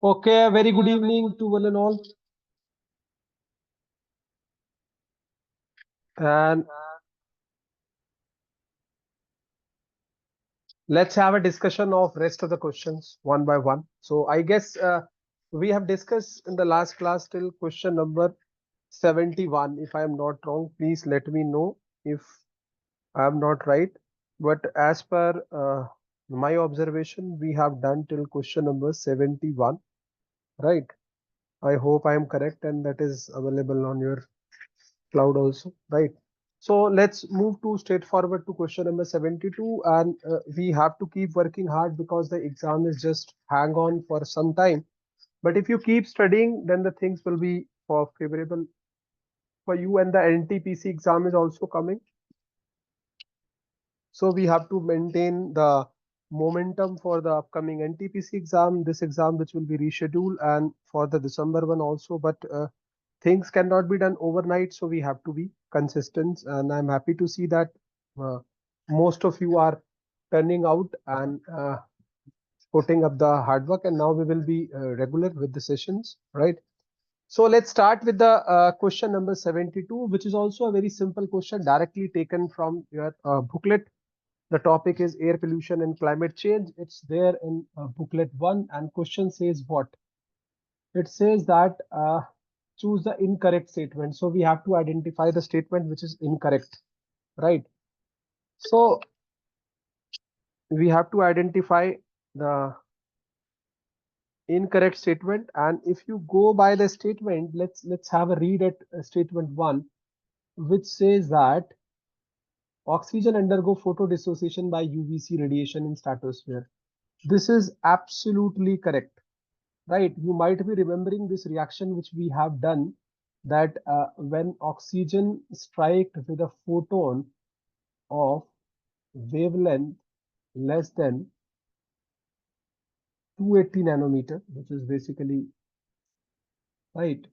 Okay, very good evening to one and all. And let's have a discussion of rest of the questions one by one. So I guess we have discussed in the last class till question number 71. If I am not wrong, please let me know if I am not right. But as per my observation, we have done till question number 71, right? I hope I am correct and that is available on your cloud also, right? So let's move to straightforward to question number 72, and we have to keep working hard because the exam is just hang on for some time. But if you keep studying, then the things will be for favorable for you, and the NTPC exam is also coming. So we have to maintain the momentum for the upcoming NTPC exam, this exam which will be rescheduled, and for the December one also. But things cannot be done overnight, so we have to be consistent. And I'm happy to see that uh, most of you are turning out and putting up the hard work. And now we will be regular with the sessions, right? So let's start with the question number 72, which is also a very simple question directly taken from your booklet. The topic is air pollution and climate change. It's there in booklet 1, and question says what? It says that choose the incorrect statement. So we have to identify the statement which is incorrect, right? So we have to identify the incorrect statement, and if you go by the statement, let's have a read at statement 1, which says that oxygen undergo photodissociation by UVC radiation in stratosphere. This is absolutely correct, right? You might be remembering this reaction which we have done, that when oxygen striked with a photon of wavelength less than 280 nanometer, which is basically, right,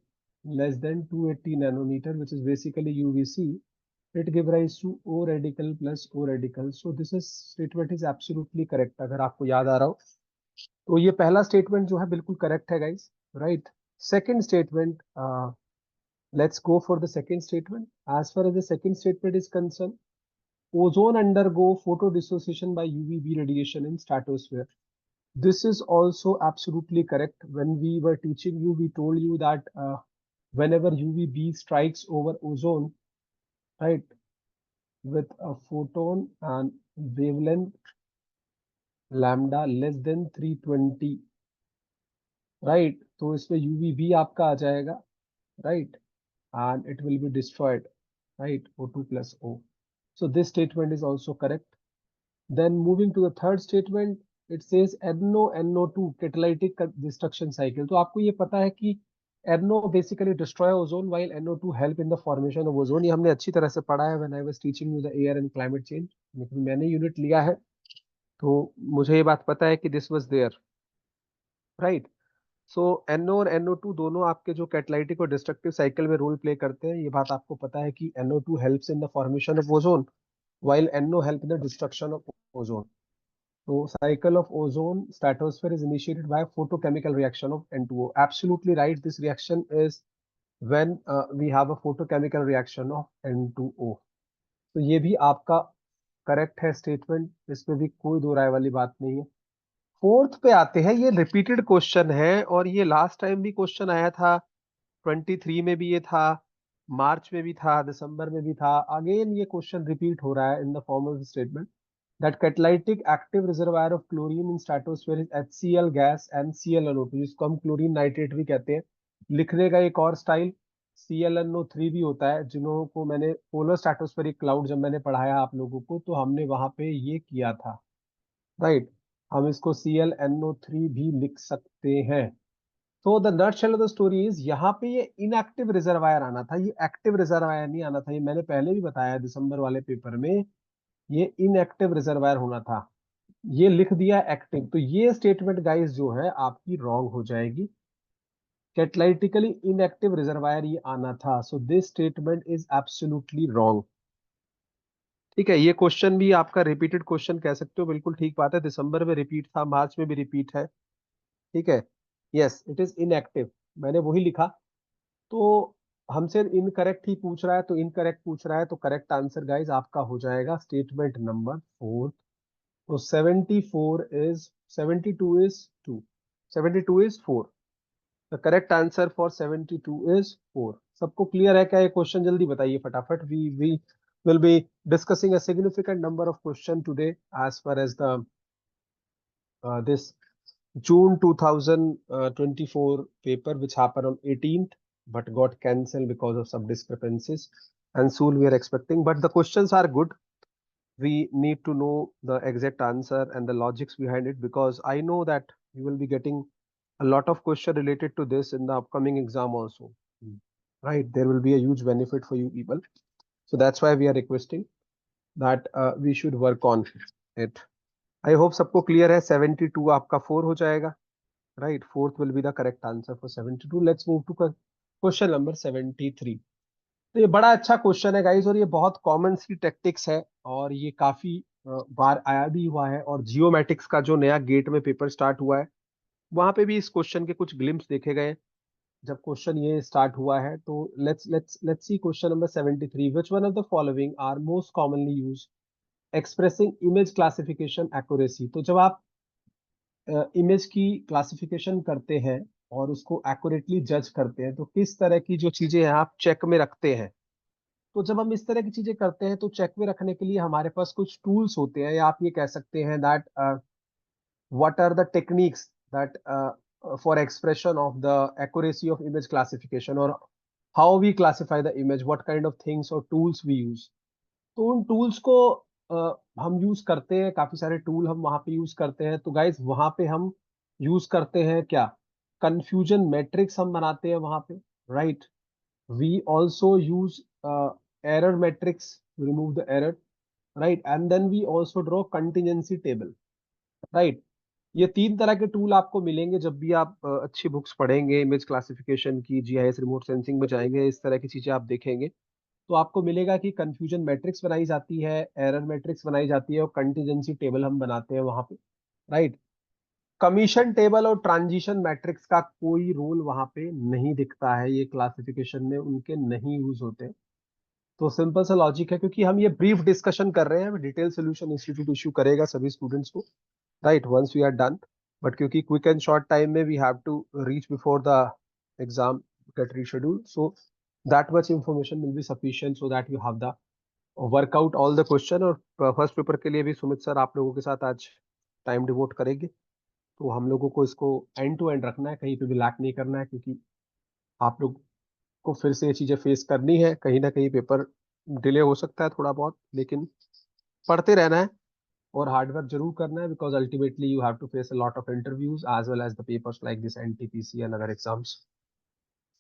less than 280 nanometer, which is basically UVC, it give rise to O radical plus O radical. So this is statement is absolutely correct. अगर आपको याद आ रहा हो तो ये पहला statement जो है बिल्कुल करेक्ट है guys, right? Second statement, let's go for the second statement. As far as the second statement is concerned, ozone undergo photodissociation by UVB radiation in stratosphere. This is also absolutely correct. When we were teaching you, we told you that whenever UVB strikes over ozone, right, with a photon and wavelength lambda less than 320, right, तो इसमें UVB आपका आ जाएगा, right, and it will be destroyed, right, O2 plus O. So this statement is also correct. Then moving to the third statement, it says NO2 catalytic destruction cycle. तो आपको ये पता है कि NO basically destroy ozone while NO2 help in the formation of ozone. ये हमने अच्छी तरह से पढ़ा है when I was teaching you the air and climate change. लेकिन मैंने यूनिट लिया है तो मुझे ये बात पता है कि this was there, right? So NO और NO2 दोनों आपके जो कैटालिटिक और डिस्ट्रक्टिव साइकिल में रोल प्ले करते हैं, ये बात आपको पता है कि NO2 helps in the formation of ozone while NO help in the destruction of ozone. So cycle of ozone stratosphere is initiated by photochemical reaction of N2O. Absolutely right. This reaction is when we have a photochemical reaction of N2O. तो ये भी आपका correct है statement, इसमें भी कोई दो राय वाली बात नहीं है। फोर्थ पे आते हैं, ये रिपीटेड क्वेश्चन है और ये लास्ट टाइम भी क्वेश्चन आया था, 23 में भी ये था, मार्च में भी था, दिसंबर में भी था। अगेन ये क्वेश्चन रिपीट हो रहा है in the form of statement that catalytic active reservoir of chlorine in stratosphere is HCl gas and ClNO2, जिसको हम क्लोरीन नाइट्रेट भी कहते हैं। लिखने का एक और स्टाइल ClNO3 भी होता है, जिन्हों को मैंने पोलर स्ट्रेटोस्फेरिक क्लाउड जब मैंने पढ़ाया आप लोगों को तो हमने वहां पे ये किया था, राइट? हम इसको ClNO3 भी लिख सकते हैं। तो the nutshell of the story is, यहाँ पे ये इनएक्टिव रिजर्वायर आना था, ये एक्टिव रिजर्वायर नहीं आना था। ये मैंने पहले भी बताया दिसंबर वाले पेपर में, ये इनएक्टिव रिजर्वायर होना था। ये लिख दिया एक्टिव, तो ये स्टेटमेंट गाइस जो है आपकी रॉन्ग हो जाएगी। कैटालिटिकली इनएक्टिव रिजर्वायर ये आना था, so this statement is absolutely wrong. ठीक है, ये क्वेश्चन भी आपका रिपीटेड क्वेश्चन कह सकते हो, बिल्कुल ठीक बात है। दिसंबर में रिपीट था, मार्च में भी रिपीट है, ठीक है। यस इट इज इनएक्टिव, मैंने वही लिखा। तो हमसे इनकरेक्ट ही पूछ रहा है, तो इनकरेक्ट पूछ रहा है, तो करेक्ट आंसर गाइज आपका हो जाएगा स्टेटमेंट नंबर 4। तो 74 is 72 is 2, 72 is 4। The correct answer for 72 is 4। सबको क्लियर है क्या ये क्वेश्चन? जल्दी बताइए फटाफट। We will be discussing a significant number of question today as far as the this June 2024 paper which happened on 18th but got cancelled because of some discrepancies, and soon we are expecting, but the questions are good. We need to know the exact answer and the logics behind it, because I know that you will be getting a lot of question related to this in the upcoming exam also. Right, there will be a huge benefit for you people, so that's why we are requesting that we should work on it. I hope सबको clear है। 72 आपका 4 हो जाएगा, right. Fourth will be the correct answer for 72। Let's move to question number 73। तो ये बड़ा अच्छा question है गाइस, और ये बहुत कॉमन सी टेक्टिक्स है, और ये काफी बार आया भी हुआ है। और जियोमेटिक्स का जो नया गेट में पेपर स्टार्ट हुआ है, वहां पे भी इस क्वेश्चन के कुछ ग्लिम्स देखे गए जब क्वेश्चन ये स्टार्ट हुआ है। तो let's see question number 73। Which one of the following are most commonly used expressing image classification accuracy? तो जब आप इमेज की क्लासिफिकेशन करते हैं और उसको एक्यूरेटली जज करते हैं, तो किस तरह की जो चीजें हैं आप चेक में रखते हैं? तो जब हम इस तरह की चीजें करते हैं, तो चेक में रखने के लिए हमारे पास कुछ टूल्स होते हैं, या आप ये कह सकते हैं that what are the techniques that for expression of the accuracy of image classification, और how we classify the image, what kind of things और टूल्स वी यूज। तो उन टूल्स को हम यूज करते हैं, काफी सारे टूल हम वहां पे यूज करते हैं। तो गाइज वहां पे हम यूज करते हैं क्या? कंफ्यूजन मैट्रिक्स हम बनाते हैं वहां पे, right. We also use error matrix, remove the error, right. And then we also draw contingency table, right. ये तीन तरह के टूल आपको मिलेंगे जब भी आप अच्छी बुक्स पढ़ेंगे, इमेज क्लासिफिकेशन की, जीआईएस, रिमोट सेंसिंग में जाएंगे, इस तरह की चीजें आप देखेंगे। तो आपको मिलेगा कि कंफ्यूजन मैट्रिक्स बनाई जाती है, एरर मैट्रिक्स बनाई जाती है, और कंटीजेंसी टेबल हम बनाते हैं वहां पे, राइट। कमीशन टेबल और ट्रांजिशन मैट्रिक्स का कोई रोल वहां पे नहीं दिखता है, ये क्लासिफिकेशन में उनके नहीं यूज होते। तो सिंपल सा लॉजिक है, क्योंकि हम ये ब्रीफ डिस्कशन कर रहे हैं, डिटेल सोल्यूशन इंस्टीट्यूट इश्यू करेगा सभी स्टूडेंट्स को, right, once we are done. But क्योंकि क्विक एंड शॉर्ट टाइम में we have to reach before the exam get reschedule, so that much information will be sufficient so that you have the workout all the question. और first paper के लिए भी Sumit sir आप लोगों के साथ आज टाइम डिवोट करेंगे, तो हम लोगों को इसको एंड टू एंड रखना है, कहीं पे भी लैक नहीं करना है, क्योंकि आप लोग को फिर से ये चीजें फेस करनी है। कहीं ना कहीं पेपर डिले हो सकता है थोड़ा बहुत, लेकिन पढ़ते रहना है और हार्डवर्क जरूर करना है, because ultimately you have to face a lot of interviews as well as the papers like this NTPC and other exams.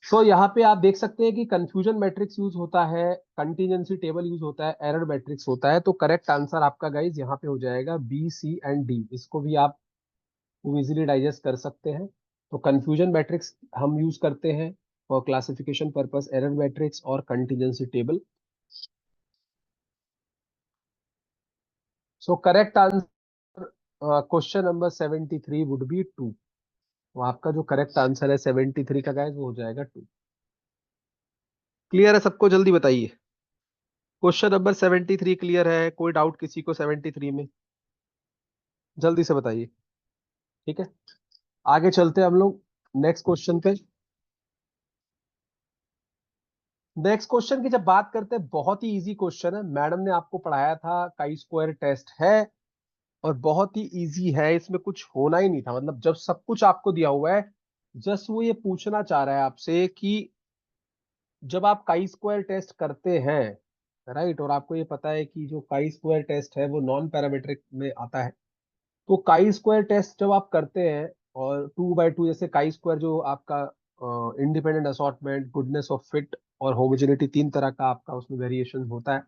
So यहाँ पे आप देख सकते हैं कि कंफ्यूजन मैट्रिक्स यूज होता है, कंटीजेंसी टेबल यूज होता है, एरर मैट्रिक्स होता है। तो करेक्ट आंसर आपका गाइज यहाँ पे हो जाएगा बी, सी एंड डी। इसको भी आप इजीली डाइजेस्ट कर सकते हैं। तो कंफ्यूजन मैट्रिक्स हम यूज करते हैं for classification purpose, error matrix और contingency table. So correct answer question number 73 would be 2। तो आपका जो करेक्ट आंसर है 73 का गाइज, वो हो जाएगा 2। क्लियर है सबको? जल्दी बताइए। क्वेश्चन नंबर 73 क्लियर है? कोई डाउट किसी को 73 में? जल्दी से बताइए। ठीक है, आगे चलते हैं हम लोग नेक्स्ट क्वेश्चन पे। नेक्स्ट क्वेश्चन की जब बात करते हैं, बहुत ही इजी क्वेश्चन है, मैडम ने आपको पढ़ाया था, काई स्क्वायर टेस्ट है, और बहुत ही इजी है, इसमें कुछ होना ही नहीं था। मतलब जब सब कुछ आपको दिया हुआ है, जस्ट वो ये पूछना चाह रहा है आपसे कि जब आप काई स्क्वायर टेस्ट करते हैं, राइट, और आपको ये पता है कि जो काई स्क्वायर टेस्ट है वो नॉन पैरामीट्रिक में आता है। तो काई स्क्वायर टेस्ट जब आप करते हैं, और 2/2, जैसे काई स्क्वायर जो आपका independent assortment, goodness of fit और होमोजेनिटी, तीन तरह का आपका उसमें वेरिएशन होता है।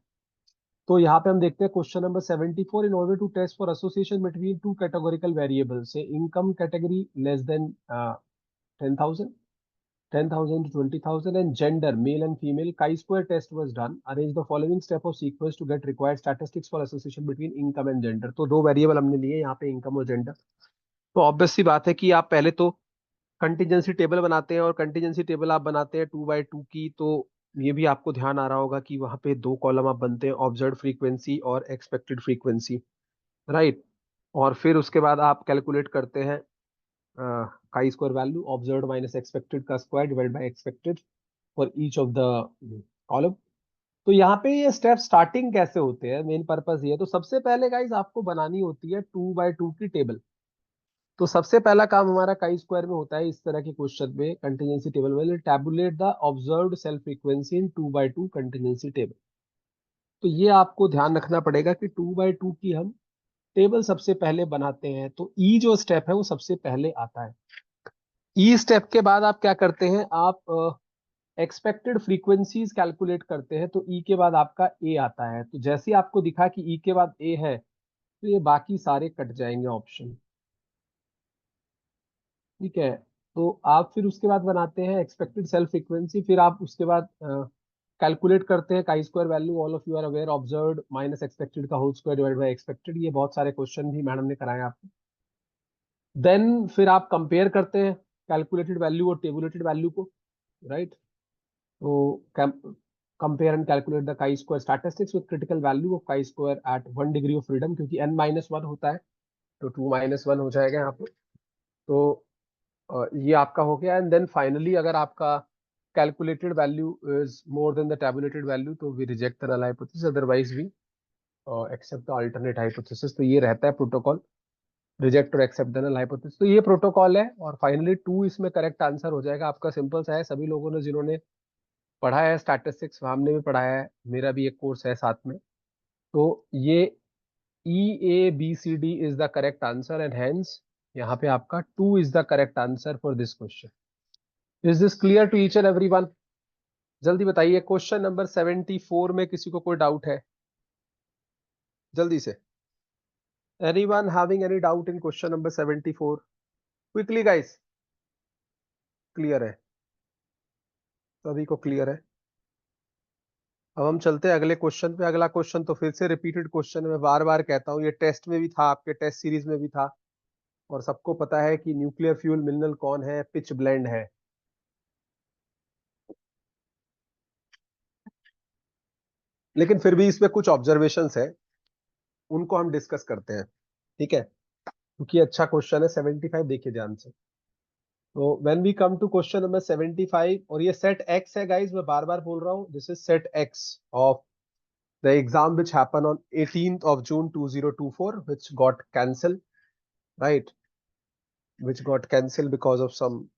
तो यहाँ पे हम देखते हैं question number 74। In order to test for association between two categorical variable से income category less than 10,000, 10,000 to 20,000 and gender male and female, chi-square test was done. Arrange the following step of sequence to get required statistics for association between income and gender. तो दो variable हमने लिए यहाँ पे, income और gender. तो obvious सी बात है कि आप पहले तो कंटीजेंसी टेबल बनाते हैं, और कंटीजेंसी टेबल आप बनाते हैं 2 by 2 की, तो ये भी आपको ध्यान आ रहा होगा कि वहां पे 2 कॉलम आप बनते हैं, ऑब्जर्व फ्रीक्वेंसी और एक्सपेक्टेड फ्रीक्वेंसी, राइट। और फिर उसके बाद आप कैलकुलेट करते हैं chi square value, observe minus expected का square divide by expected for each of the column. तो यहाँ पे ये स्टेप स्टार्टिंग कैसे होते हैं, मेन पर्पस ये है। तो सबसे पहले गाइज आपको बनानी होती है 2 by 2 की टेबल। तो सबसे पहला काम हमारा काई स्क्वायर में होता है, इस तरह के क्वेश्चन में कंटीजेंसी टेबल में, tabulate the observed cell frequency in 2 by 2 contingency table. तो ये आपको ध्यान रखना पड़ेगा कि 2 by 2 की हम टेबल सबसे पहले बनाते हैं। तो ई जो स्टेप है वो सबसे पहले आता है। ई स्टेप के बाद आप क्या करते हैं, आप एक्सपेक्टेड फ्रीक्वेंसीज कैलकुलेट करते हैं। तो ई के बाद आपका ए आता है। तो जैसे ही आपको दिखा कि ई के बाद ए है, तो ये बाकी सारे कट जाएंगे ऑप्शन, ठीक है। तो आप फिर उसके बाद बनाते हैं एक्सपेक्टेड सेल फ्रीक्वेंसी, फिर आप उसके बाद कैलकुलेट करते हैं chi square value, all of you are aware, observed minus expected का whole square divide by expected. ये बहुत सारे क्वेश्चन भी मैडम ने कराए आपको। देन फिर आप कंपेयर करते हैं कैलकुलेटेड वैल्यू और टेबुलेटेड वैल्यू को, राइट। तो compare and calculate the chi square statistics with critical value of chi square at 1 degree of freedom, क्योंकि n-1 होता है, तो 2-1 हो जाएगा यहाँ पे। तो ये आपका हो गया। एंड देन फाइनली अगर आपका calculated value is more than the tabulated value, तो we reject the null hypothesis, otherwise we accept the alternate hypothesis. तो ये रहता है प्रोटोकॉल, रिजेक्ट और एक्सेप्ट द नल हाइपोथेसिस। तो ये प्रोटोकॉल है, और फाइनली 2 इसमें करेक्ट आंसर हो जाएगा आपका। सिंपल सा है, सभी लोगों ने जिन्होंने पढ़ा है स्टैटिस्टिक्स, हमने भी पढ़ाया है, मेरा भी एक कोर्स है साथ में। तो ये EABCD is the correct answer, and hence यहाँ पे आपका 2 is the correct answer for this question. Is this clear to each and everyone? जल्दी बताइए, क्वेश्चन नंबर 74 में किसी को कोई डाउट है? जल्दी से, anyone having any doubt in question number 74? Quickly guys. Clear है, सभी को क्लियर है। अब हम चलते हैं अगले क्वेश्चन पे। अगला क्वेश्चन तो फिर से रिपीटेड क्वेश्चन है, मैं बार बार कहता हूँ, ये टेस्ट में भी था, आपके टेस्ट सीरीज में भी था, और सबको पता है कि न्यूक्लियर फ्यूल मिनरल कौन है, पिच ब्लेंड है। लेकिन फिर भी इसमें कुछ ऑब्जर्वेशंस है, उनको हम डिस्कस करते हैं, ठीक है, क्योंकि अच्छा क्वेश्चन है। 75 देखिए ध्यान से। तो when we come to question number 75, और ये सेट एक्स है गाइस, मैं बार बार बोल रहा हूँ, this is set x of the exam which happen on 18th of June 2024, which got cancelled, right, which got cancelled because of some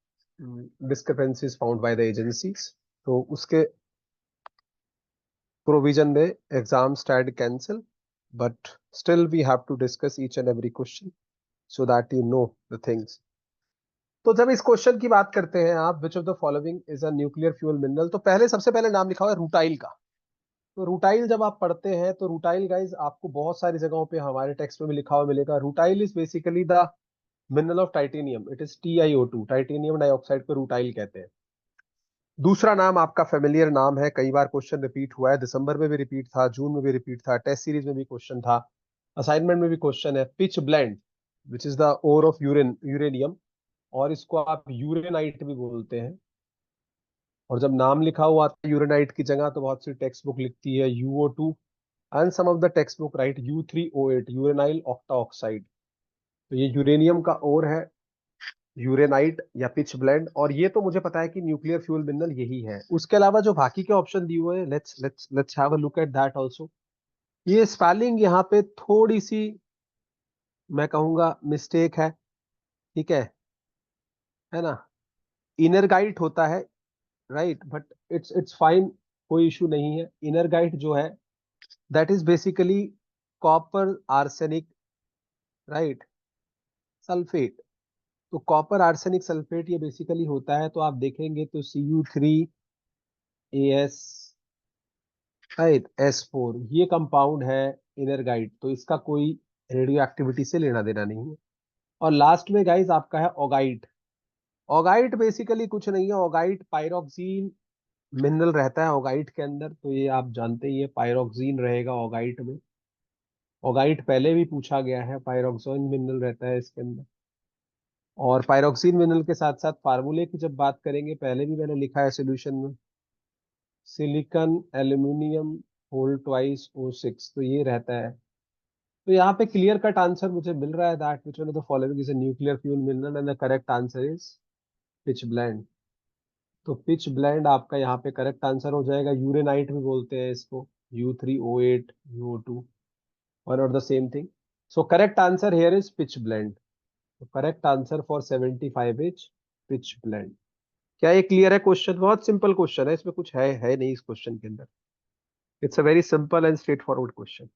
discrepancies found by the agencies. तो उसके provision में exam stand cancel, but still we have to discuss each and every question so that you know the things. तो जब इस question की बात करते हैं आप, which of the following is a nuclear fuel mineral, तो पहले सबसे पहले नाम लिखा हुआ है रूटाइल का। तो रूटाइल जब आप पढ़ते हैं, तो रूटाइल गाइज आपको बहुत सारी जगहों पे हमारे टेक्स्ट में भी लिखा हुआ मिलेगा। Rutile is basically the mineral of titanium, it is TiO2, titanium dioxide को रूटाइल कहते हैं। दूसरा नाम आपका फेमिलियर नाम है, कई बार क्वेश्चन रिपीट हुआ है, दिसंबर में भी रिपीट था, जून में भी रिपीट था, टेस्ट सीरीज में भी क्वेश्चन था, असाइनमेंट में भी क्वेश्चन है, pitch blende, which is the ore of uranium, और इसको आप यूरेनाइट भी बोलते हैं। और जब नाम लिखा हुआ आता है यूरेनाइट की जगह, तो बहुत सी टेक्स्ट बुक लिखती है UO2, and some of the text book right U3O8, uranyl octa oxide. तो ये यूरेनियम का ओर है, यूरेनाइट या पिच ब्लेंड। और ये तो मुझे पता है कि न्यूक्लियर फ्यूल मिनरल यही है। उसके अलावा जो बाकी के ऑप्शन दिए हुए हैं, let's have a look at that also. ये स्पेलिंग यहाँ पे थोड़ी सी, मैं कहूंगा, मिस्टेक है, ठीक है ना। इनरगाइट होता है, राइट, बट इट्स फाइन, कोई इशू नहीं है। इनरगाइट जो है, that is basically copper arsenic, right, sulphate. तो कॉपर आर्सेनिक सल्फेट ये बेसिकली होता है। तो आप देखेंगे तो Cu3As, राइट, S4, ये कंपाउंड है इनरगाइट। तो इसका कोई रेडियो एक्टिविटी से लेना देना नहीं है। और लास्ट में गाइज आपका है ऑगाइट। ऑगाइट बेसिकली कुछ नहीं है, ऑगाइट पायरोक्सिन मिनरल रहता है ऑगाइट के अंदर। तो ये आप जानते ही है, पायरोक्सिन रहेगा ऑगाइट में। ऑगाइट पहले भी पूछा गया है, पायरोक्सिन मिनरल रहता है इसके अंदर। और पायरोक्सिन मिनरल के साथ साथ फार्मूले की जब बात करेंगे, पहले भी मैंने लिखा है सोल्यूशन में, silicon aluminium whole twice O6, तो ये रहता है। तो यहाँ पे क्लियर कट आंसर मुझे मिल रहा है, that which one of the following is a nuclear fuel mineral, and the correct answer is pitchblende. तो पिच ब्लेंड आपका यहाँ पे करेक्ट आंसर हो जाएगा। यूरेनाइट भी बोलते हैं इसको, U3O8 UO2, वन और the same thing. So correct answer here is pitchblende. तो correct answer for 75 is pitchblende. क्या ये क्लियर है? क्वेश्चन बहुत सिंपल क्वेश्चन है, इसमें कुछ है नहीं इस क्वेश्चन के अंदर। It's a very simple and straight forward question.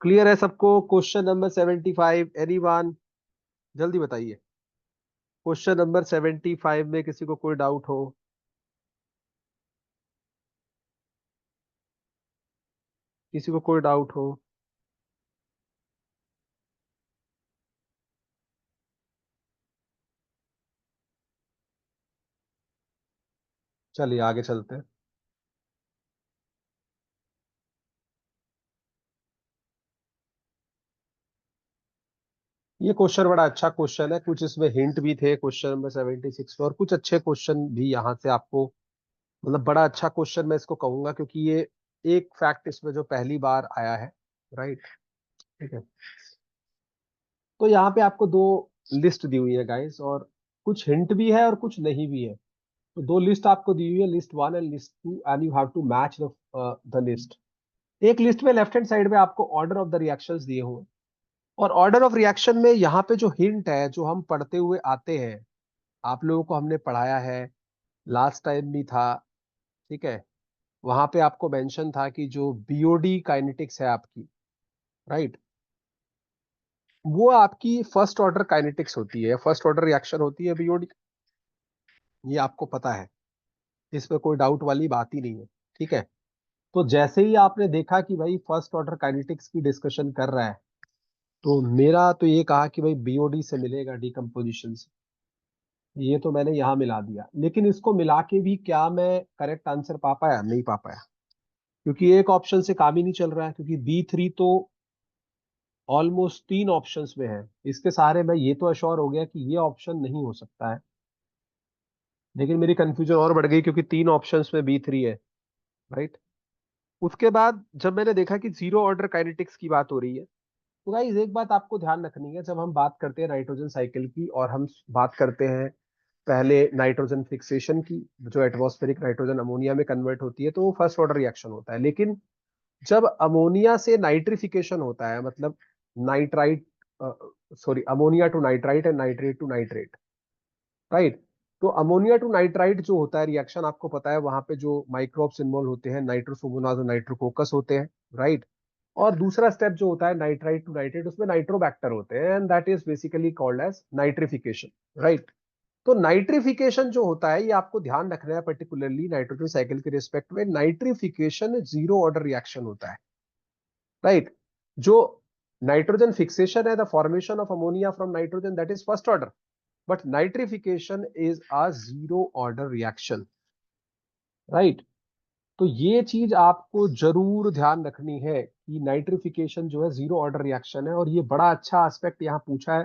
Clear है सबको? Question number 75, anyone? जल्दी बताइए। क्वेश्चन नंबर 75 में किसी को कोई डाउट हो? किसी को कोई डाउट हो? चलिए आगे चलते हैं। ये क्वेश्चन बड़ा अच्छा क्वेश्चन है, कुछ इसमें हिंट भी थे क्वेश्चन नंबर 76 में, और कुछ अच्छे क्वेश्चन भी यहाँ से आपको, मतलब बड़ा अच्छा क्वेश्चन मैं इसको कहूंगा, क्योंकि ये एक फैक्ट इसमें जो पहली बार आया है। राइट, ठीक है। तो यहाँ पे आपको दो लिस्ट दी हुई है गाइस, और कुछ हिंट भी है और कुछ नहीं भी है। तो दो लिस्ट आपको दी हुई है, list 1 and list 2, and you have to match the list. एक लिस्ट में लेफ्ट हैंड साइड में आपको ऑर्डर ऑफ द रिएक्शंस दिए हुए हैं, और ऑर्डर ऑफ रिएक्शन में यहाँ पे जो हिंट है, जो हम पढ़ते हुए आते हैं, आप लोगों को हमने पढ़ाया है, लास्ट टाइम भी था, ठीक है। वहां पे आपको मेंशन था कि जो बीओडी काइनेटिक्स है आपकी, राइट, वो आपकी फर्स्ट ऑर्डर काइनेटिक्स होती है, फर्स्ट ऑर्डर रिएक्शन होती है बीओडी। ये आपको पता है, इसमें कोई डाउट वाली बात ही नहीं है, ठीक है। तो जैसे ही आपने देखा कि भाई फर्स्ट ऑर्डर काइनेटिक्स की डिस्कशन कर रहा है, तो मेरा तो ये कहा कि भाई बीओडी से मिलेगा डिकम्पोजिशन से, ये तो मैंने यहाँ मिला दिया। लेकिन इसको मिला के भी क्या मैं करेक्ट आंसर पा पाया? नहीं पा पाया, क्योंकि एक ऑप्शन से काम ही नहीं चल रहा है, क्योंकि B3 तो ऑलमोस्ट 3 ऑप्शंस में है। इसके सहारे मैं ये तो अश्योर हो गया कि ये ऑप्शन नहीं हो सकता है, लेकिन मेरी कंफ्यूजन और बढ़ गई क्योंकि 3 ऑप्शंस में B3 है, राइट। उसके बाद जब मैंने देखा कि जीरो ऑर्डर काइनेटिक्स की बात हो रही है, तो गाइस एक बात आपको ध्यान रखनी है, जब हम बात करते हैं नाइट्रोजन साइकिल की, और हम बात करते हैं पहले नाइट्रोजन फिक्सेशन की, जो एटमॉस्फेरिक नाइट्रोजन अमोनिया में कन्वर्ट होती है, तो वो फर्स्ट ऑर्डर रिएक्शन होता है। लेकिन जब अमोनिया से नाइट्रिफिकेशन होता है, मतलब nitrite, sorry, ammonia to nitrite and nitrate to nitrate, right. तो अमोनिया टू नाइट्राइट जो होता है रिएक्शन, आपको पता है वहां पे जो माइक्रोब्स इन्वॉल्व होते हैं, नाइट्रोसोमोनाज और नाइट्रोकोकस होते हैं, राइट। और दूसरा स्टेप जो होता है नाइट्राइट टू नाइट्रेट, उसमें नाइट्रोबैक्टर होते हैं, and that is basically called as nitrification, right. तो नाइट्रिफिकेशन जो होता है, ये आपको ध्यान रखना है, पर्टिकुलरली नाइट्रोजन साइकिल के रिस्पेक्ट में, नाइट्रिफिकेशन जीरो ऑर्डर रिएक्शन होता है, राइट। जो नाइट्रोजन फिक्सेशन है, the formation of ammonia from nitrogen, that is first order, but nitrification is a zero order reaction, right. तो ये चीज आपको जरूर ध्यान रखनी है कि नाइट्रिफिकेशन जो है जीरो ऑर्डर रिएक्शन है, और ये बड़ा अच्छा एस्पेक्ट यहाँ पूछा है,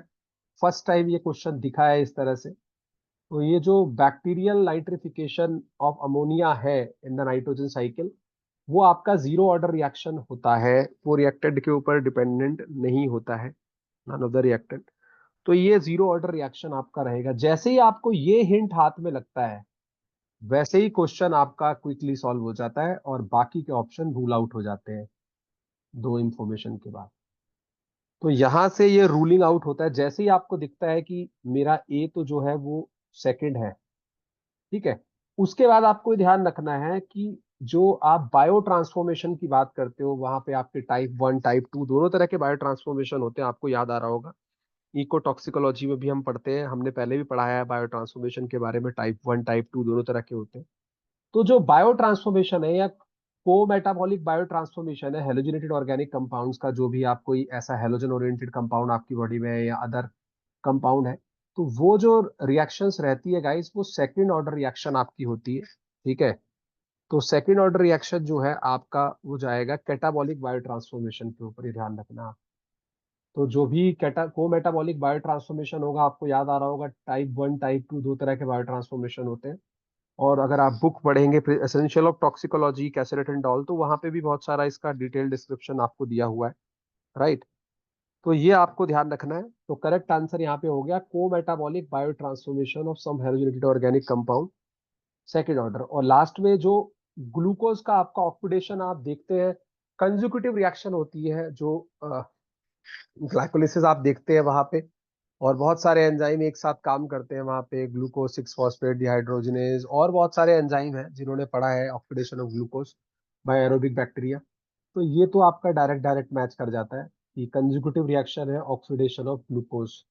फर्स्ट टाइम ये क्वेश्चन दिखा है इस तरह से। तो ये जो बैक्टीरियल नाइट्रिफिकेशन ऑफ अमोनिया है इन द नाइट्रोजन साइकिल, वो आपका जीरो ऑर्डर रिएक्शन होता है, वो रिएक्टेंट के ऊपर डिपेंडेंट नहीं होता है, नन ऑफ द रिएक्टेंट। तो ये जीरो ऑर्डर रिएक्शन आपका रहेगा। जैसे ही आपको ये हिंट हाथ में लगता है, वैसे ही क्वेश्चन आपका क्विकली सॉल्व हो जाता है, और बाकी के ऑप्शन रूल आउट हो जाते हैं दो इंफॉर्मेशन के बाद। तो यहां से ये रूलिंग आउट होता है, जैसे ही आपको दिखता है कि मेरा ए तो जो है वो सेकंड है, ठीक है। उसके बाद आपको ध्यान रखना है कि जो आप बायो ट्रांसफॉर्मेशन की बात करते हो, वहां पे आपके टाइप 1 टाइप 2 दोनों तरह के बायो ट्रांसफॉर्मेशन होते हैं, आपको याद आ रहा होगा। इकोटॉक्सिकोलॉजी में भी हम पढ़ते हैं, हमने पहले भी पढ़ाया है बायो ट्रांसफॉर्मेशन के बारे में, टाइप 1 टाइप 2 दोनों तरह के होते हैं। तो जो बायो ट्रांसफॉर्मेशन है, या को मेटाबॉलिक बायो ट्रांसफॉर्मेशन है, हेलोजिनेटेड ऑर्गेनिक कंपाउंड्स का, जो भी आप कोई ऐसा हेलोजन ओरिएंटेड कंपाउंड आपकी बॉडी में है या अदर कंपाउंड है, तो वो जो रिएक्शंस रहती है गाइस, वो सेकंड ऑर्डर रिएक्शन आपकी होती है, ठीक है। तो सेकंड ऑर्डर रिएक्शन जो है आपका, वो जाएगा कैटाबॉलिक बायो ट्रांसफॉर्मेशन के ऊपर, ही ध्यान रखना आप। तो जो भी को मेटाबॉलिक बायो ट्रांसफॉर्मेशन होगा, आपको याद आ रहा होगा टाइप 1 टाइप 2 दो तरह के बायो ट्रांसफॉर्मेशन होते हैं। और अगर आप बुक पढ़ेंगे essential of toxicology Casarett and Doull, तो वहां पे भी बहुत सारा इसका डिटेल डिस्क्रिप्शन आपको दिया हुआ है, राइट। तो ये आपको ध्यान रखना है। तो करेक्ट आंसर यहाँ पे हो गया को metabolic bio transformation of some halogenated organic compound, second order. और लास्ट में जो ग्लूकोज का आपका ऑक्सीडेशन आप देखते हैं, कंजुकेटिव रिएक्शन होती है, जो ग्लाइकोलिसिस आप देखते हैं वहां पे, और बहुत सारे एंजाइम एक साथ काम करते हैं वहां पे, ग्लूकोज 6 फॉस्फेट डिहाइड्रोजिनेज, और बहुत सारे एंजाइम हैं जिन्होंने पढ़ा है oxidation of glucose by aerobic bacteria. तो ये तो आपका डायरेक्ट डायरेक्ट मैच कर जाता है कि कंजुकेटिव रिएक्शन है ऑक्सीडेशन ऑफ ग्लूकोज।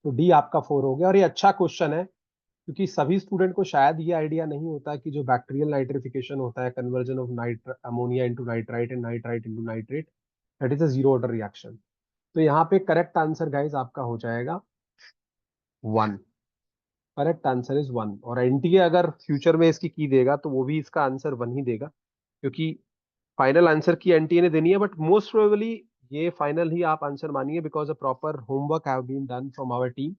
तो डी आपका 4 हो गया। और ये अच्छा क्वेश्चन है, क्योंकि सभी स्टूडेंट को शायद ये आइडिया नहीं होता कि जो बैक्टीरियल नाइट्रिफिकेशन होता है, कन्वर्जन ऑफ नाइट्र ammonia into nitrite and nitrite into nitrate, that is a zero order reaction. तो यहाँ पे करेक्ट आंसर गाइज आपका हो जाएगा 1। Correct answer is 1। और एनटीए अगर फ्यूचर में इसकी की देगा तो वो भी इसका आंसर 1 ही देगा, क्योंकि फाइनल आंसर की एनटीए ने देनी है, बट मोस्ट प्रोबेबली ये फाइनल ही आप आंसर मानिए, because a proper homework have been done from our team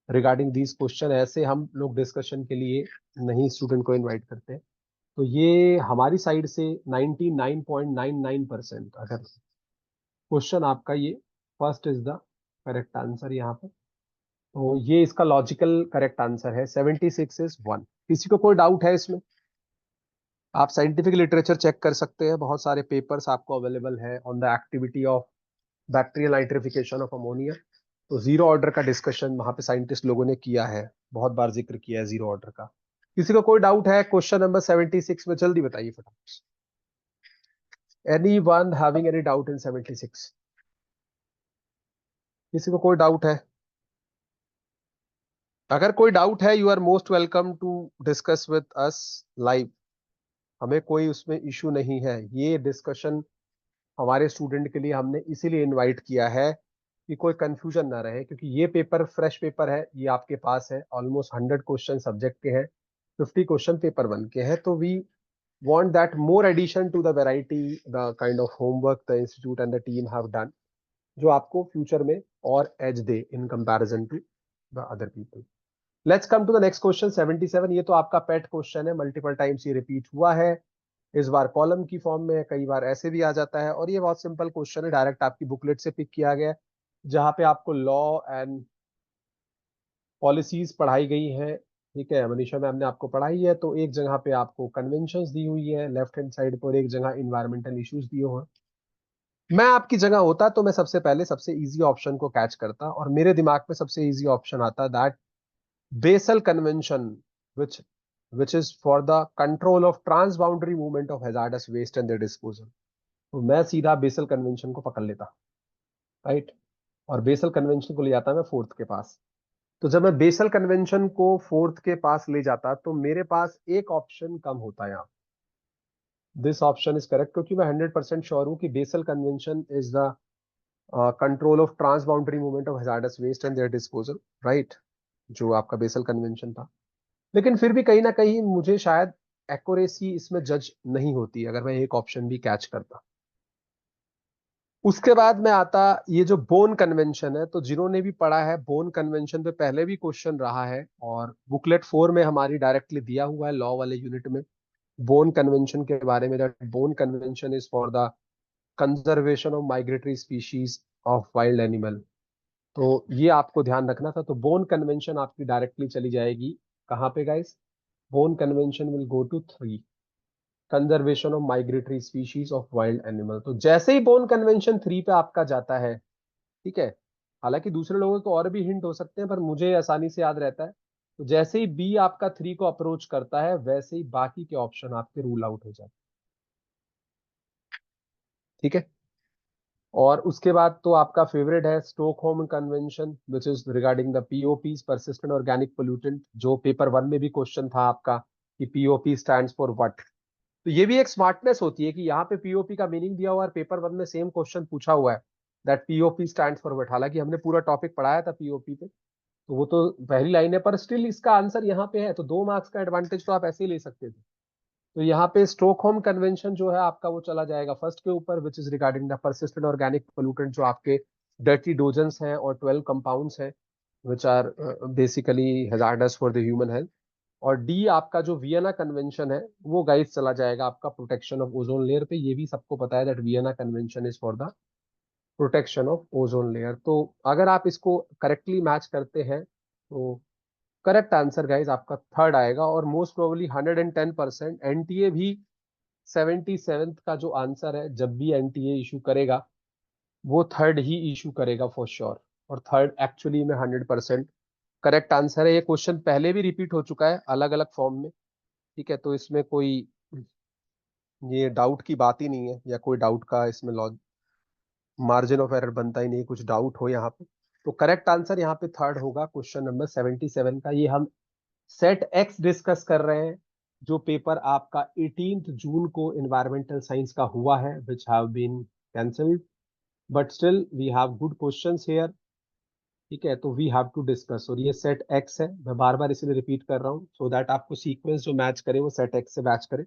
regarding this question. ऐसे हम लोग डिस्कशन के लिए नहीं स्टूडेंट को इनवाइट करते। तो ये हमारी साइड से 99.99% अगर क्वेश्चन आपका ये first is the correct answer यहाँ पे। तो ये इसका लॉजिकल करेक्ट आंसर है, 76 इज 1। किसी को कोई डाउट है इसमें? आप साइंटिफिक लिटरेचर चेक कर सकते हैं, बहुत सारे पेपर्स आपको अवेलेबल है on the activity of bacterial nitrification of ammonia. तो जीरो ऑर्डर का डिस्कशन वहां पे साइंटिस्ट लोगों ने किया है, बहुत बार जिक्र किया है जीरो ऑर्डर का। किसी को कोई डाउट है क्वेश्चन नंबर 76 में? जल्दी बताइए फटाफट। Any one having any doubt in 76? किसी को कोई डाउट है? अगर कोई डाउट है, you are most welcome to discuss with us live. हमें कोई उसमें इशू नहीं है। ये डिस्कशन हमारे स्टूडेंट के लिए हमने इसीलिए इनवाइट किया है कि कोई कंफ्यूजन ना रहे, क्योंकि ये पेपर फ्रेश पेपर है, ये आपके पास है। ऑलमोस्ट 100 क्वेश्चन सब्जेक्ट के हैं, 50 क्वेश्चन पेपर 1 के हैं। तो we want that more addition to the variety, the kind of homework the institute and the team have done, जो आपको फ्यूचर में और एज दे in comparison to the other people. Let's come to the next question 77। ये तो आपका pet question है, multiple times ये रिपीट हुआ है। इस बार कॉलम की फॉर्म में है, कई बार ऐसे भी आ जाता है। और ये बहुत सिंपल क्वेश्चन है, डायरेक्ट आपकी बुकलेट से पिक किया गया है, जहां पे आपको लॉ एंड पॉलिसीज पढ़ाई गई है। ठीक है, मनीषा मैम ने आपको पढ़ाई है। तो एक जगह पे आपको कन्वेंशंस दी हुई है लेफ्ट हैंड साइड पर, एक जगह इन्वायरमेंटल इश्यूज दिए हुए हैं। मैं आपकी जगह होता तो मैं सबसे पहले सबसे इजी ऑप्शन को कैच करता, और मेरे दिमाग में सबसे इजी ऑप्शन आता that basal convention, which which is for the control of transboundary movement of hazardous waste and their disposal। तो मैं सीधा बेसल कन्वेंशन को पकड़ लेता, राइट। और बेसल कन्वेंशन को ले जाता मैं फोर्थ के पास। तो जब मैं बेसल कन्वेंशन को फोर्थ के पास ले जाता, तो मेरे पास एक ऑप्शन कम होता यहाँ। दिस ऑप्शन इज करेक्ट, क्योंकि मैं 100% श्योर हूं कि Basel convention is the control of transboundary movement of hazardous waste and their disposal, right, जो आपका बेसल कन्वेंशन था। लेकिन फिर भी कहीं ना कहीं मुझे शायद एक्यूरेसी इसमें जज नहीं होती अगर मैं एक ऑप्शन भी कैच करता। उसके बाद में आता ये जो बोन कन्वेंशन है। तो जिन्होंने भी पढ़ा है बोन कन्वेंशन पे पहले भी क्वेश्चन रहा है, और बुकलेट 4 में हमारी डायरेक्टली दिया हुआ है लॉ वाले यूनिट में बोन कन्वेंशन के बारे में, that bone convention is for the conservation of migratory species of wild animal. तो ये आपको ध्यान रखना था। तो बोन कन्वेंशन आपकी डायरेक्टली चली जाएगी कहाँ पे guys? Bonn convention will go to 3, conservation of migratory species of wild animal. तो जैसे ही बोन कन्वेंशन 3 पे आपका जाता है, ठीक है, हालांकि दूसरे लोगों को और भी हिंट हो सकते हैं, पर मुझे आसानी से याद रहता है। तो जैसे ही बी आपका 3 को अप्रोच करता है, वैसे ही बाकी के ऑप्शन आपके रूल आउट हो जाते हैं, ठीक है। और उसके बाद तो आपका फेवरेट है Stockholm convention, which is regarding the POP, persistent organic pollutant, जो पेपर 1 में भी क्वेश्चन था आपका कि पीओपी स्टैंड्स फॉर व्हाट। तो ये भी एक स्मार्टनेस होती है कि यहाँ पे पीओपी का मीनिंग दिया हुआ है, पेपर 1 में सेम क्वेश्चन पूछा हुआ है that POP stands for what. हालांकि हमने पूरा टॉपिक पढ़ाया था पीओपी पे, तो वो तो पहली लाइन है, पर स्टिल इसका आंसर यहाँ पे है। तो 2 मार्क्स का एडवांटेज तो आप ऐसे ही ले सकते थे। तो यहाँ पे स्टॉकहोम कन्वेंशन जो है आपका, वो चला जाएगा फर्स्ट के ऊपर, which is regarding the persistent organic pollutant, जो आपके डर्टीडोजेंस हैं और 12 कंपाउंड्स हैं which are basically hazardous for the human health. और डी आपका जो वियना कन्वेंशन है वो गाइस चला जाएगा आपका प्रोटेक्शन ऑफ ओजोन लेयर पे। ये भी सबको पता है that Vienna convention is for the protection of ozone layer. तो अगर आप इसको करेक्टली मैच करते हैं तो करेक्ट आंसर गाइज आपका थर्ड आएगा। और मोस्ट प्रोबेबली 110% एनटीए भी 77th का जो आंसर है, जब भी एनटीए इशू करेगा वो थर्ड ही इशू करेगा फॉर श्योर। और थर्ड एक्चुअली में 100% करेक्ट आंसर है। ये क्वेश्चन पहले भी रिपीट हो चुका है अलग अलग फॉर्म में, ठीक है। तो इसमें कोई ये डाउट की बात ही नहीं है, या कोई डाउट का इसमें लॉज मार्जिन ऑफ एरर बनता ही नहीं, कुछ डाउट हो यहाँ पे। तो करेक्ट आंसर यहाँ पे थर्ड होगा क्वेश्चन नंबर 77 का। ये हम सेट एक्स डिस्कस कर रहे हैं, जो पेपर आपका 18th जून को एनवायरमेंटल साइंस का हुआ है, which have been cancelled, but still we have good questions here, ठीक है। तो वी हैव टू डिस्कस। और ये सेट एक्स है, मैं बार बार इसलिए रिपीट कर रहा हूँ सो दैट आपको सीक्वेंस जो मैच करे वो सेट एक्स से मैच करे।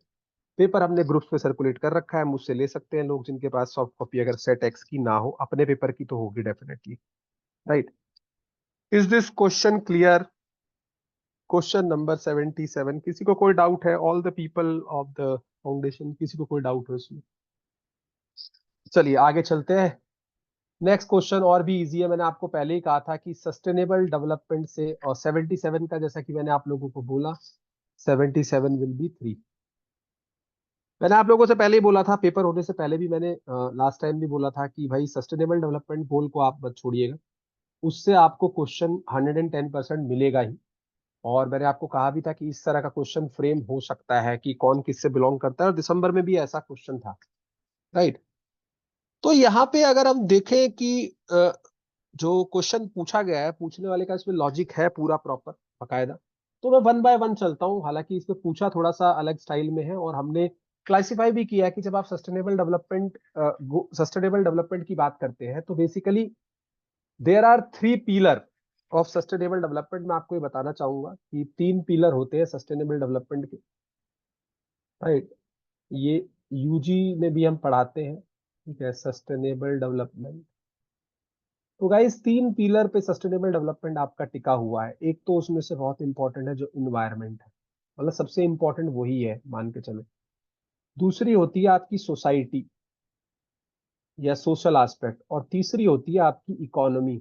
पेपर हमने ग्रुप्स पे सर्कुलेट कर रखा है, मुझसे ले सकते हैं लोग जिनके पास सॉफ्ट कॉपी, अगर सेट एक्स की ना हो, अपने पेपर की तो होगी definitely, right. Is this question clear? Question number 77, किसी को कोई डाउट है? All the people of the foundation, किसी को कोई डाउट है इसमें? चलिए आगे चलते हैं। नेक्स्ट क्वेश्चन और भी इजी है। मैंने आपको पहले ही कहा था कि सस्टेनेबल डेवलपमेंट से, और 77 का जैसा कि मैंने आप लोगों को बोला 77 विल बी 3। मैंने आप लोगों से पहले ही बोला था, पेपर होने से पहले भी मैंने लास्ट टाइम भी बोला था कि भाई सस्टेनेबल डेवलपमेंट गोल को आप मत छोड़िएगा, उससे आपको क्वेश्चन 110% मिलेगा ही। और मैंने आपको कहा भी था कि इस तरह का क्वेश्चन फ्रेम हो सकता है कि कौन किससे बिलोंग करता है, और दिसंबर में भी ऐसा क्वेश्चन था, राइट। तो यहाँ पे अगर हम देखें कि जो क्वेश्चन पूछा गया है, पूछने वाले का इसमें लॉजिक है पूरा प्रॉपर बकायदा, तो मैं वन बाय वन चलता हूँ। हालांकि इसमें पूछा थोड़ा सा अलग स्टाइल में है, और हमने क्लासिफाई भी किया है कि जब आप सस्टेनेबल डेवलपमेंट की बात करते हैं तो basically there are 3 pillar of sustainable development. मैं आपको ये बताना चाहूंगा कि 3 पिलर होते हैं सस्टेनेबल डेवलपमेंट के, राइट। ये यूजी में भी हम पढ़ाते हैं, ठीक है, सस्टेनेबल डेवलपमेंट। तो गाइस 3 पिलर पे सस्टेनेबल डेवलपमेंट आपका टिका हुआ है। एक तो उसमें से बहुत इंपॉर्टेंट है जो इन्वायरमेंट है, मतलब सबसे इंपॉर्टेंट वही है मान के चले। दूसरी होती है आपकी सोसाइटी या सोशल एस्पेक्ट, और तीसरी होती है आपकी इकोनॉमी।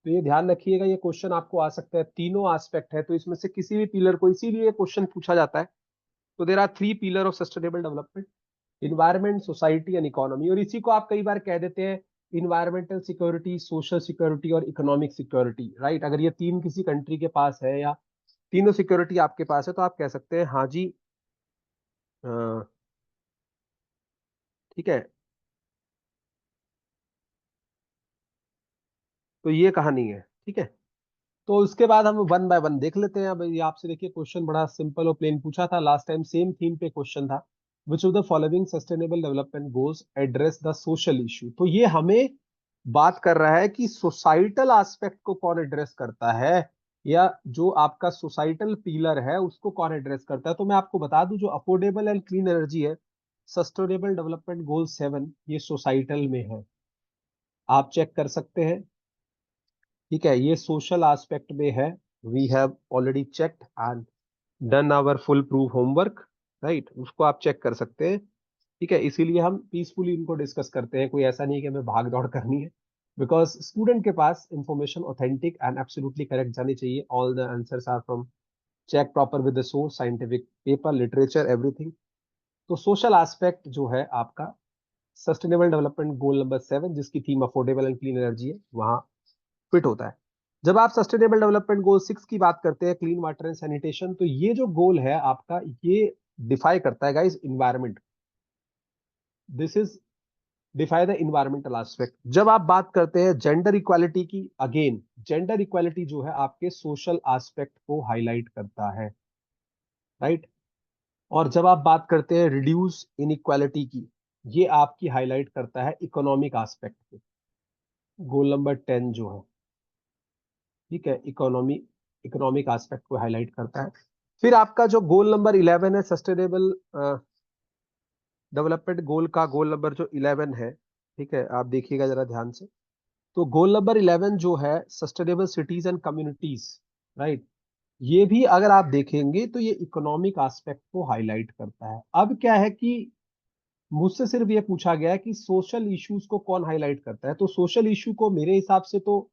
तो ये ध्यान रखिएगा, ये क्वेश्चन आपको आ सकता है, तीनों एस्पेक्ट है तो इसमें से किसी भी पिलर को, इसीलिए क्वेश्चन पूछा जाता है। तो there are 3 pillar of sustainable development, environment, society and economy. और इसी को आप कई बार कह देते हैं इन्वायरमेंटल सिक्योरिटी, सोशल सिक्योरिटी और इकोनॉमिक सिक्योरिटी, राइट। अगर ये तीन किसी कंट्री के पास है या तीनों सिक्योरिटी आपके पास है तो आप कह सकते हैं हाँ जी, ठीक है। तो ये कहानी है, ठीक है। तो उसके बाद हम वन बाय वन देख लेते हैं। अब ये आपसे देखिए क्वेश्चन बड़ा सिंपल और प्लेन पूछा था लास्ट टाइम, सेम थीम पे क्वेश्चन था। विच of the following sustainable development goals address the social issue. तो ये हमें बात कर रहा है कि सोसाइटल एस्पेक्ट को कौन एड्रेस करता है, या जो आपका सोसाइटल पिलर है उसको कौन एड्रेस करता है। तो मैं आपको बता दूं, जो अफोर्डेबल एंड क्लीन एनर्जी है, सस्टेनेबल डेवलपमेंट गोल 7, ये सोसाइटल में है, आप चेक कर सकते हैं, ठीक है। ये सोशल एस्पेक्ट में है, we have already checked and done our full proof homework, right. उसको आप चेक कर सकते हैं, ठीक है। इसीलिए हम पीसफुली इनको डिस्कस करते हैं, कोई ऐसा नहीं कि हमें भाग दौड़ करनी है, बिकॉज स्टूडेंट के पास information authentic and absolutely correct जानी चाहिए। All the answers are from check proper with the source, scientific paper, literature, everything. तो सोशल एस्पेक्ट जो है आपका सस्टेनेबल डेवलपमेंट गोल नंबर 7, जिसकी theme affordable and clean energy है, वहां फिट होता है। जब आप सस्टेनेबल डेवलपमेंट गोल 6 की बात करते हैं, क्लीन वाटर एंड सैनिटेशन, तो ये जो गोल है आपका, ये डिफाई करता है guys environment. This is defy the environmental aspect. जब आप बात करते हैं जेंडर इक्वालिटी की, अगेन जेंडर इक्वालिटी जो है आपके सोशल एस्पेक्ट को हाईलाइट करता है, राइट। और जब आप बात करते हैं रिड्यूस इनइक्वालिटी की, ये आपकी हाईलाइट करता है इकोनॉमिक एस्पेक्ट को, गोल नंबर 10 जो है, ठीक है, इकोनॉमिक एस्पेक्ट को हाईलाइट करता है। फिर आपका जो गोल नंबर 11 है, सस्टेनेबल डेवलपमेंट गोल का गोल नंबर जो 11 है, ठीक है, आप देखिएगा जरा ध्यान से। तो गोल नंबर 11 जो है sustainable cities and communities, right, ये भी अगर आप देखेंगे तो ये इकोनॉमिक एस्पेक्ट को हाईलाइट करता है। अब क्या है कि मुझसे सिर्फ ये पूछा गया है कि सोशल इश्यूज को कौन हाईलाइट करता है, तो सोशल इशू को मेरे हिसाब से तो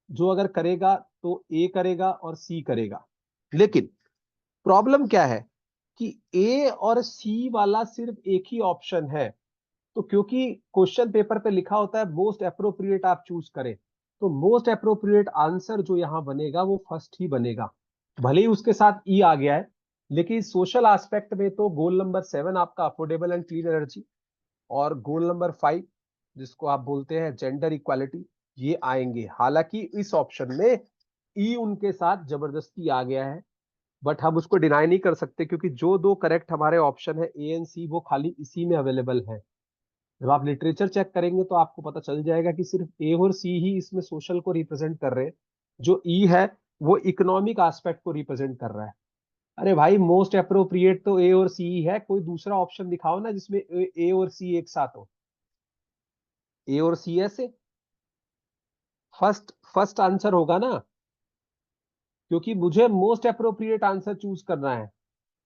जो अगर करेगा तो ए करेगा और सी करेगा। लेकिन प्रॉब्लम क्या है कि ए और सी वाला सिर्फ एक ही ऑप्शन है, तो क्योंकि क्वेश्चन पेपर पे लिखा होता है मोस्ट अप्रोप्रिएट आप चूज करें, तो मोस्ट अप्रोप्रिएट आंसर जो यहां बनेगा वो फर्स्ट ही बनेगा, भले ही उसके साथ ई आ गया है। लेकिन सोशल एस्पेक्ट में तो गोल नंबर 7 आपका अफोर्डेबल एंड क्लीन एनर्जी, और गोल नंबर 5 जिसको आप बोलते हैं जेंडर इक्वालिटी, ये आएंगे। हालांकि इस ऑप्शन में ई उनके साथ जबरदस्ती आ गया है, बट हम उसको डिनाई नहीं कर सकते क्योंकि जो दो करेक्ट हमारे ऑप्शन है ए एंड सी वो खाली इसी में अवेलेबल है। जब आप लिटरेचर चेक करेंगे तो आपको पता चल जाएगा कि सिर्फ ए और सी ही इसमें सोशल को रिप्रेजेंट कर रहे हैं, जो ई है वो इकोनॉमिक एस्पेक्ट को रिप्रेजेंट कर रहा है। अरे भाई मोस्ट अप्रोप्रिएट तो ए और सी ही है, कोई दूसरा ऑप्शन दिखाओ ना जिसमें ए और सी एक साथ हो। ए और सी ऐसे फर्स्ट फर्स्ट आंसर होगा ना, क्योंकि मुझे मोस्ट अप्रोप्रिएट आंसर चूज करना है,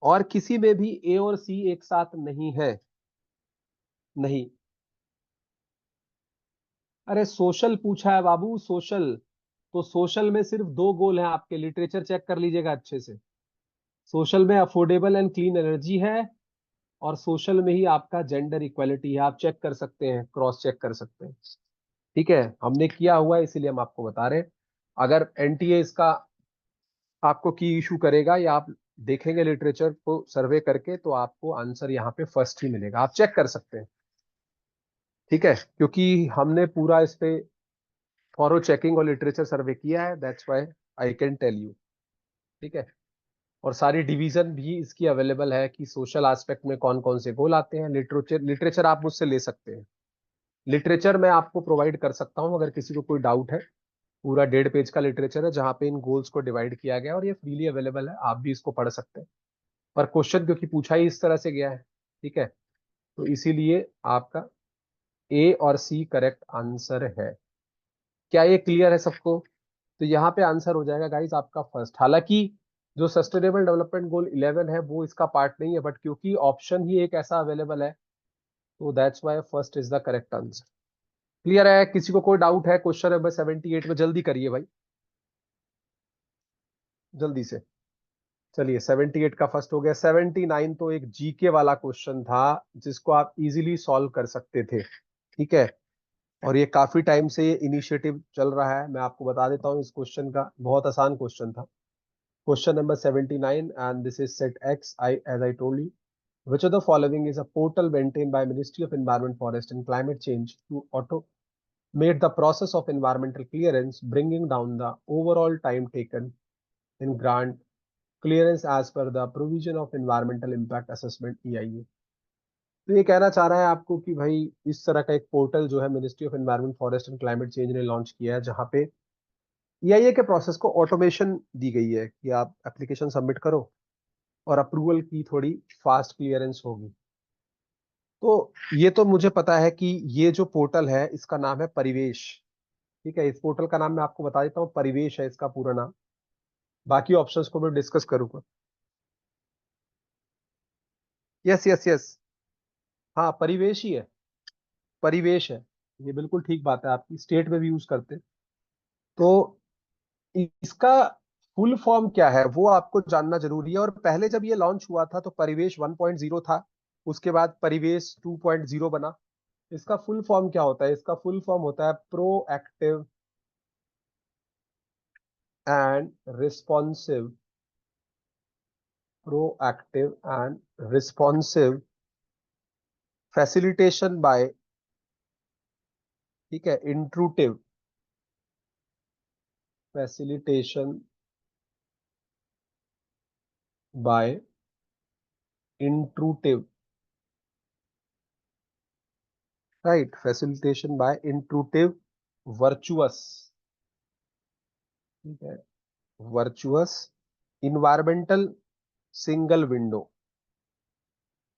और किसी में भी ए और सी एक साथ नहीं है। नहीं, अरे सोशल पूछा है बाबू, सोशल। तो सोशल में सिर्फ दो गोल हैं आपके, लिटरेचर चेक कर लीजिएगा अच्छे से। सोशल में अफोर्डेबल एंड क्लीन एनर्जी है, और सोशल में ही आपका जेंडर इक्वालिटी है। आप चेक कर सकते हैं, क्रॉस चेक कर सकते हैं। ठीक है, हमने किया हुआ है इसीलिए हम आपको बता रहे हैं। अगर एनटीए इसका आपको की इशू करेगा या आप देखेंगे लिटरेचर को सर्वे करके, तो आपको आंसर यहाँ पे फर्स्ट ही मिलेगा, आप चेक कर सकते हैं। ठीक है, क्योंकि हमने पूरा इस पे थॉरो चेकिंग और लिटरेचर सर्वे किया है, that's why I can tell you. ठीक है, और सारी डिवीजन भी इसकी अवेलेबल है कि सोशल एस्पेक्ट में कौन कौन से गोल आते हैं। लिटरेचर लिटरेचर आप मुझसे ले सकते हैं, लिटरेचर मैं आपको प्रोवाइड कर सकता हूं अगर किसी को कोई डाउट है। पूरा 1.5 पेज का लिटरेचर है जहाँ पे इन गोल्स को डिवाइड किया गया है, और ये फ्रीली अवेलेबल है, आप भी इसको पढ़ सकते हैं। पर क्वेश्चन क्योंकि पूछा ही इस तरह से गया है, ठीक है, तो इसीलिए आपका ए और सी करेक्ट आंसर है। क्या ये क्लियर है सबको? तो यहाँ पे आंसर हो जाएगा गाइस आपका फर्स्ट। हालांकि जो सस्टेनेबल डेवलपमेंट गोल 11 है वो इसका पार्ट नहीं है, बट क्योंकि ऑप्शन ही एक ऐसा अवेलेबल है, तो that's why first is the correct answer. Clear है? किसी को कोई डाउट है क्वेश्चन नंबर 78 में? जल्दी करिए भाई, जल्दी से। चलिए 78 का फर्स्ट हो गया। 79 तो एक जीके वाला क्वेश्चन था जिसको आप इजीली सॉल्व कर सकते थे। ठीक है, और ये काफी टाइम से ये इनिशिएटिव चल रहा है। मैं आपको बता देता हूँ इस क्वेश्चन का, बहुत आसान क्वेश्चन था। Question number 79, and this is set X. As I told you, which of the following is a portal maintained by Ministry of Environment, Forest and Climate Change to automate the process of environmental clearance, bringing down the overall time taken in grant clearance as per the provision of Environmental Impact Assessment (EIA)। तो ये कहना चाह रहा है आपको कि भाई इस तरह का एक पोर्टल जो है ministry of environment forest and climate change ने लॉन्च किया है, जहाँ पे ईआईए के प्रोसेस को ऑटोमेशन दी गई है कि आप एप्लीकेशन सबमिट करो और अप्रूवल की थोड़ी फास्ट क्लियरेंस होगी। तो ये तो मुझे पता है कि ये जो पोर्टल है इसका नाम है परिवेश। ठीक है, इस पोर्टल का नाम मैं आपको बता देता हूँ, परिवेश है इसका पूरा नाम। बाकी ऑप्शंस को मैं डिस्कस करूंगा। यस यस यस, हाँ परिवेश ही है, परिवेश है। ये बिल्कुल ठीक बात है आपकी, स्टेट में भी यूज करते हैं। तो इसका फुल फॉर्म क्या है वो आपको जानना जरूरी है। और पहले जब ये लॉन्च हुआ था तो परिवेश 1.0 था, उसके बाद परिवेश 2.0 बना। इसका फुल फॉर्म क्या होता है? इसका फुल फॉर्म होता है proactive and responsive, proactive and responsive facilitation by, ठीक है, interactive facilitation by interactive, right, facilitation by interactive virtuous, ठीक है, वर्चुअस इन्वायरमेंटल सिंगल विंडो।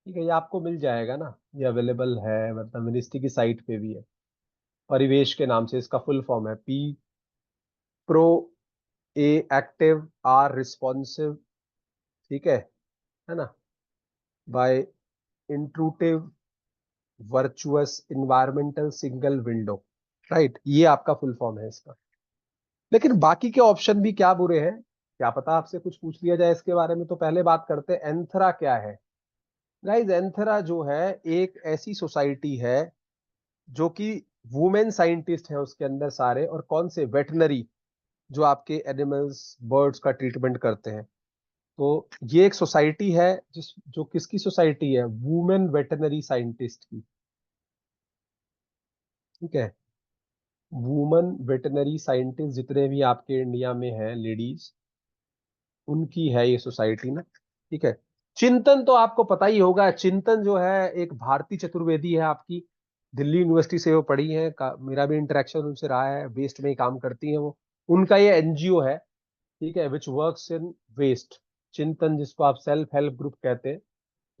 ठीक है, ये आपको मिल जाएगा ना, ये अवेलेबल है, मतलब मिनिस्ट्री की साइट पे भी है। परिवेश के नाम से, इसका फुल फॉर्म है P pro, A active, R responsive, ठीक है ना, by interactive virtuous environmental single window, right, ये आपका फुल फॉर्म है इसका। लेकिन बाकी के ऑप्शन भी क्या बुरे हैं, क्या पता आपसे कुछ पूछ लिया जाए इसके बारे में। तो पहले बात करते हैं एंथरा क्या है। गाइज एंथरा जो है एक ऐसी सोसाइटी है जो कि वुमेन साइंटिस्ट है उसके अंदर सारे, और कौन से, वेटनरी, जो आपके एनिमल्स बर्ड्स का ट्रीटमेंट करते हैं। तो ये एक सोसाइटी है जिस जो किसकी सोसाइटी है, वुमेन वेटनरी साइंटिस्ट की, ठीक है। वुमेन वेटनरी साइंटिस्ट जितने भी आपके इंडिया में हैं लेडीज, उनकी है ये सोसाइटी ना, ठीक है। चिंतन तो आपको पता ही होगा, चिंतन जो है एक भारती चतुर्वेदी है आपकी, दिल्ली यूनिवर्सिटी से वो पढ़ी है, मेरा भी इंटरेक्शन उनसे रहा है, वेस्ट में ही काम करती है वो। उनका ये एनजीओ है, ठीक है, विच वर्क्स इन वेस्ट। चिंतन जिसको आप सेल्फ हेल्प ग्रुप कहते हैं,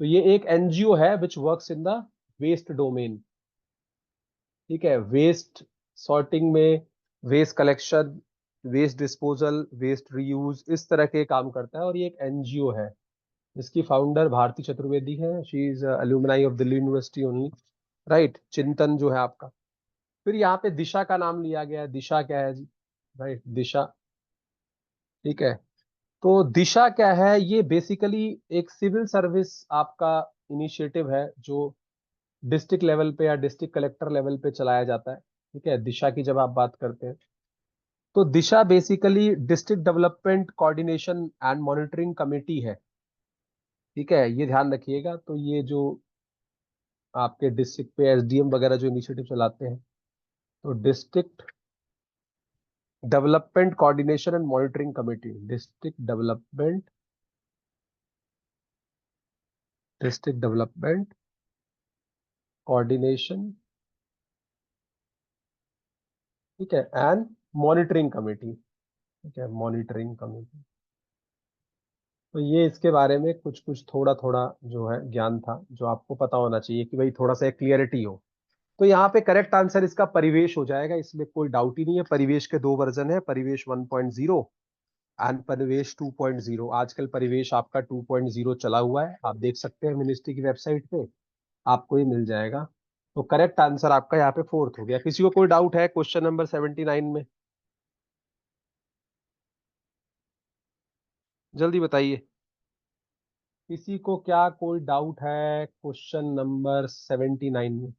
तो ये एक एनजीओ है which works in the waste domain, ठीक है। वेस्ट सॉर्टिंग में, waste collection, waste disposal, waste reuse, इस तरह के काम करता है, और ये एक एनजीओ है जिसकी फाउंडर भारती चतुर्वेदी है। She is alumni of Delhi university only, right. चिंतन जो है आपका। फिर यहाँ पे दिशा का नाम लिया गया है, दिशा क्या है जी, राइट, दिशा, ठीक है। तो दिशा क्या है, ये बेसिकली एक सिविल सर्विस आपका इनिशिएटिव है जो डिस्ट्रिक्ट लेवल पे या डिस्ट्रिक्ट कलेक्टर लेवल पे चलाया जाता है, ठीक है। दिशा की जब आप बात करते हैं, तो Disha basically district development coordination and monitoring committee है, ठीक है। ये ध्यान रखिएगा। तो ये जो आपके डिस्ट्रिक्ट पे एसडीएम वगैरह जो इनिशिएटिव चलाते हैं, तो district development coordination and monitoring committee, district development coordination, ठीक है, एंड मॉनिटरिंग कमेटी, ठीक है, मॉनिटरिंग कमेटी। तो ये इसके बारे में कुछ कुछ थोड़ा थोड़ा जो है ज्ञान था जो आपको पता होना चाहिए, कि भाई थोड़ा सा क्लियरिटी हो। तो यहाँ पे करेक्ट आंसर इसका परिवेश हो जाएगा, इसमें कोई डाउट ही नहीं है। परिवेश के दो वर्जन है, परिवेश 1.0 एंड परिवेश 2.0। आजकल परिवेश आपका 2.0 चला हुआ है, आप देख सकते हैं मिनिस्ट्री की वेबसाइट पे, आपको ये मिल जाएगा। तो करेक्ट आंसर आपका यहाँ पे फोर्थ हो गया। किसी को कोई डाउट है क्वेश्चन नंबर 79 में, जल्दी बताइए। किसी को क्या कोई डाउट है क्वेश्चन नंबर 79 में?